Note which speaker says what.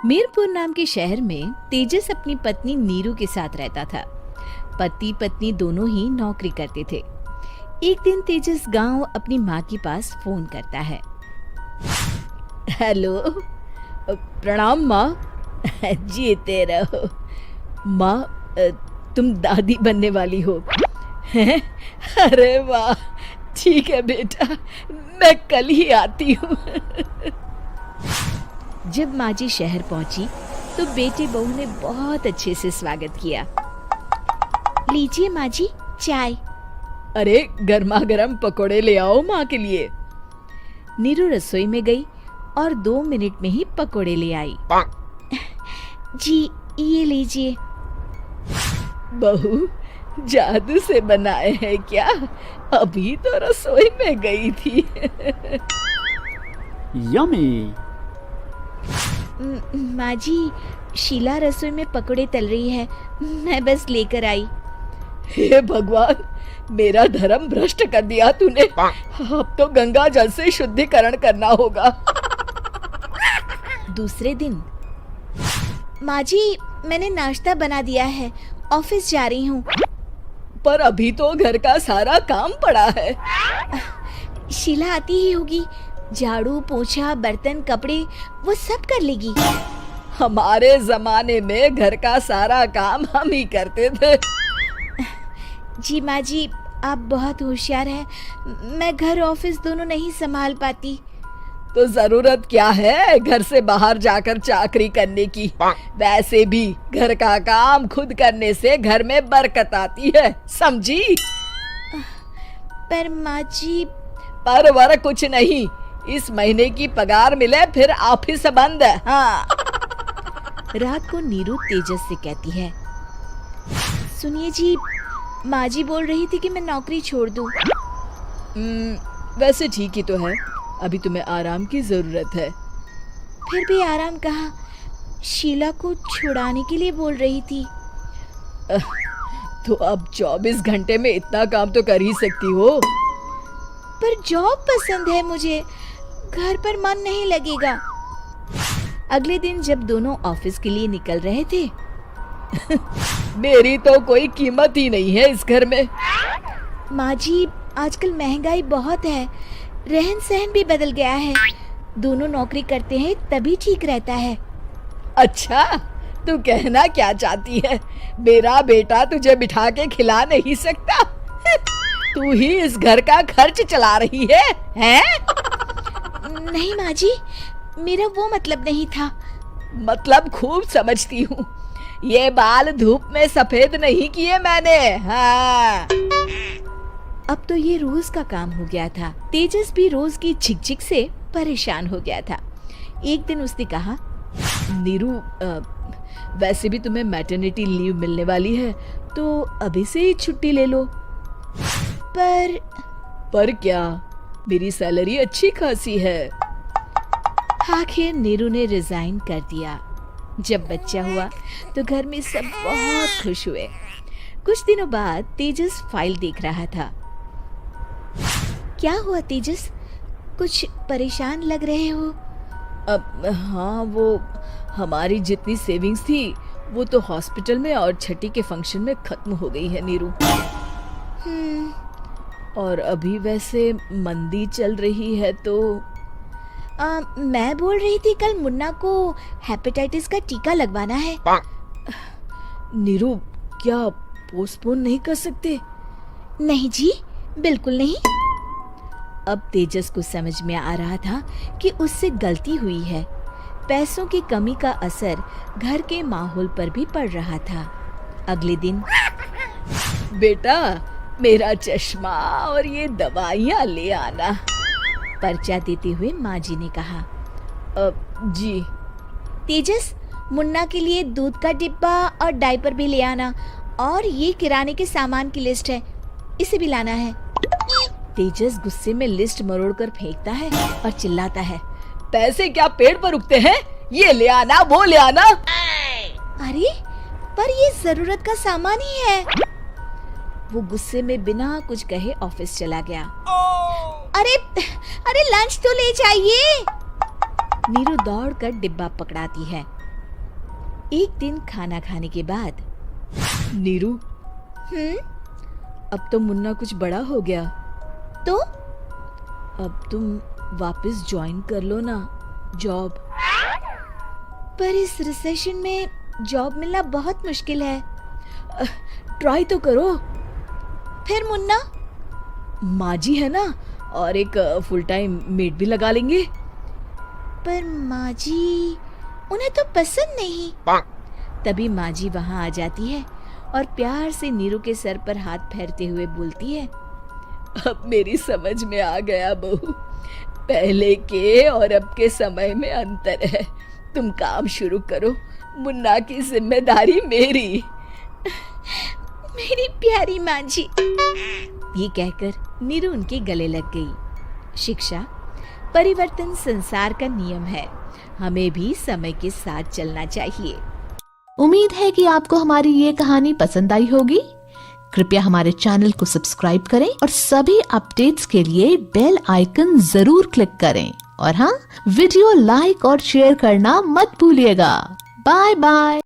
Speaker 1: मीरपुर नाम के शहर में तेजस अपनी पत्नी नीरू के साथ रहता था। पति पत्नी दोनों ही नौकरी करते थे। एक दिन तेजस गांव अपनी माँ के पास फोन करता है। हेलो, प्रणाम माँ। जीते रहो माँ, तुम दादी बनने वाली हो हैं? अरे वाह, ठीक है बेटा, मैं कल ही आती हूँ। जब माँ जी शहर पहुंची तो बेटे बहू ने बहुत अच्छे से स्वागत किया। लीजिए माँ जी, चाय। अरे गर्मा गर्म पकोड़े ले आओ माँ के लिए। नीरू रसोई में गई और 2 मिनट में ही पकोड़े ले आई। जी ये लीजिए। बहू, जादू से बनाए हैं क्या? अभी तो रसोई में गई थी।
Speaker 2: यम्मी।
Speaker 1: माँ जी, शीला रसोई में पकोड़े तल रही है, मैं बस लेकर आई। हे भगवान, मेरा धर्म भ्रष्ट कर दिया तूने। अब तो गंगा जल से शुद्धिकरण करना होगा। दूसरे दिन, माँ जी मैंने नाश्ता बना दिया है, ऑफिस जा रही हूँ। पर अभी तो घर का सारा काम पड़ा है। शीला आती ही होगी, झाड़ू पोछा बर्तन कपड़े वो सब कर लेगी। हमारे जमाने में घर का सारा काम हम ही करते थे। जी माँ जी, आप बहुत होशियार हैं, मैं घर ऑफिस दोनों नहीं संभाल पाती। तो जरूरत क्या है घर से बाहर जाकर चाकरी करने की? वैसे भी घर का काम खुद करने से घर में बरकत आती है, समझी? पर माँ जी। पर वर कुछ नहीं, इस महीने की पगार मिले फिर ऑफिस बंद। हाँ। रात को नीरू तेजस से कहती है, सुनिए जी, माँ जी बोल रही थी कि मैं नौकरी छोड़ दूं। वैसे ठीक ही तो है, अभी तुम्हें आराम की जरूरत है। फिर भी आराम कहाँ, शीला को छुड़ाने के लिए बोल रही थी। तो अब 24 घंटे में इतना काम तो कर ही सकती हो। पर जॉब पसंद है मुझे, घर पर मन नहीं लगेगा। अगले दिन जब दोनों ऑफिस के लिए निकल रहे थे, मेरी तो कोई कीमत ही नहीं है इस घर में। माँ जी, आजकल महंगाई बहुत है, रहन सहन भी बदल गया है, दोनों नौकरी करते हैं तभी ठीक रहता है। अच्छा, तू कहना क्या चाहती है? मेरा बेटा तुझे बिठा के खिला नहीं सकता? तू ही इस घर का खर्च चला रही है, हैं? नहीं माँ जी, मेरा वो मतलब नहीं था। मतलब खूब समझती हूँ, ये बाल धूप में सफेद नहीं किए मैंने। हाँ। अब तो ये रोज का काम हो गया था। तेजस भी रोज की झिकझिक से परेशान हो गया था। एक दिन उसने कहा, नीरू, वैसे भी तुम्हें मैटरनिटी लीव मिलने वाली है, तो अभी से ही छुट्टी ले लो। पर क्या, मेरी सैलरी अच्छी खासी है। आखिर नीरू ने रिजाइन कर दिया। जब बच्चा हुआ तो घर में सब बहुत खुश हुए। कुछ दिनों बाद तेजस फाइल देख रहा था। क्या हुआ तेजस, कुछ परेशान लग रहे हो? अब हाँ, वो हमारी जितनी सेविंग्स थी वो तो हॉस्पिटल में और छठी के फंक्शन में खत्म हो गई है नीरू। और अभी वैसे मंदी चल रही है तो मैं बोल रही थी कल मुन्ना को हेपेटाइटिस का टीका लगवाना है। नीरू, क्या पोस्टपोन नहीं कर सकते? नहीं जी, बिल्कुल नहीं। अब तेजस को समझ में आ रहा था कि उससे गलती हुई है। पैसों की कमी का असर घर के माहौल पर भी पड़ रहा था। अगले दिन, बेटा मेरा चश्मा और ये दवाइयाँ ले आना, पर्चा देते हुए माँ जी ने कहा। जी। तेजस, मुन्ना के लिए दूध का डिब्बा और डायपर भी ले आना, और ये किराने के सामान की लिस्ट है, इसे भी लाना है। तेजस गुस्से में लिस्ट मरोड़कर फेंकता है और चिल्लाता है, पैसे क्या पेड़ पर उगते हैं? ये ले आना, वो ले आना। अरे पर ये जरूरत का सामान ही है। वो गुस्से में बिना कुछ कहे ऑफिस चला गया। अरे लंच तो ले जाइए। नीरू दौड़कर डिब्बा पकड़ाती है एक दिन खाना खाने के बाद, नीरू, अब तो मुन्ना कुछ बड़ा हो गया, तो अब तुम वापस ज्वाइन कर लो ना जॉब। पर इस रिसेशन में जॉब मिलना बहुत मुश्किल है। ट्राई तो करो। फिर मुन्ना? माँ जी है ना, और एक फुल टाइम मेड भी लगा लेंगे। पर माँ जी, उन्हें तो पसंद नहीं। तभी माँ जी वहाँ आ जाती है और प्यार से नीरू के सर पर हाथ फेरते हुए बोलती है, अब मेरी समझ में आ गया बहू, पहले के और अब के समय में अंतर है। तुम काम शुरू करो, मुन्ना की जिम्मेदारी मेरी। मेरी प्यारी माँ जी। ये कहकर नीरू उनके गले लग गई। शिक्षा, परिवर्तन संसार का नियम है, हमें भी समय के साथ चलना चाहिए।
Speaker 2: उम्मीद है कि आपको हमारी ये कहानी पसंद आई होगी। कृपया हमारे चैनल को सब्सक्राइब करें और सभी अपडेट्स के लिए बेल आइकन जरूर क्लिक करें। और हाँ, वीडियो लाइक और शेयर करना मत भूलिएगा। Bye bye.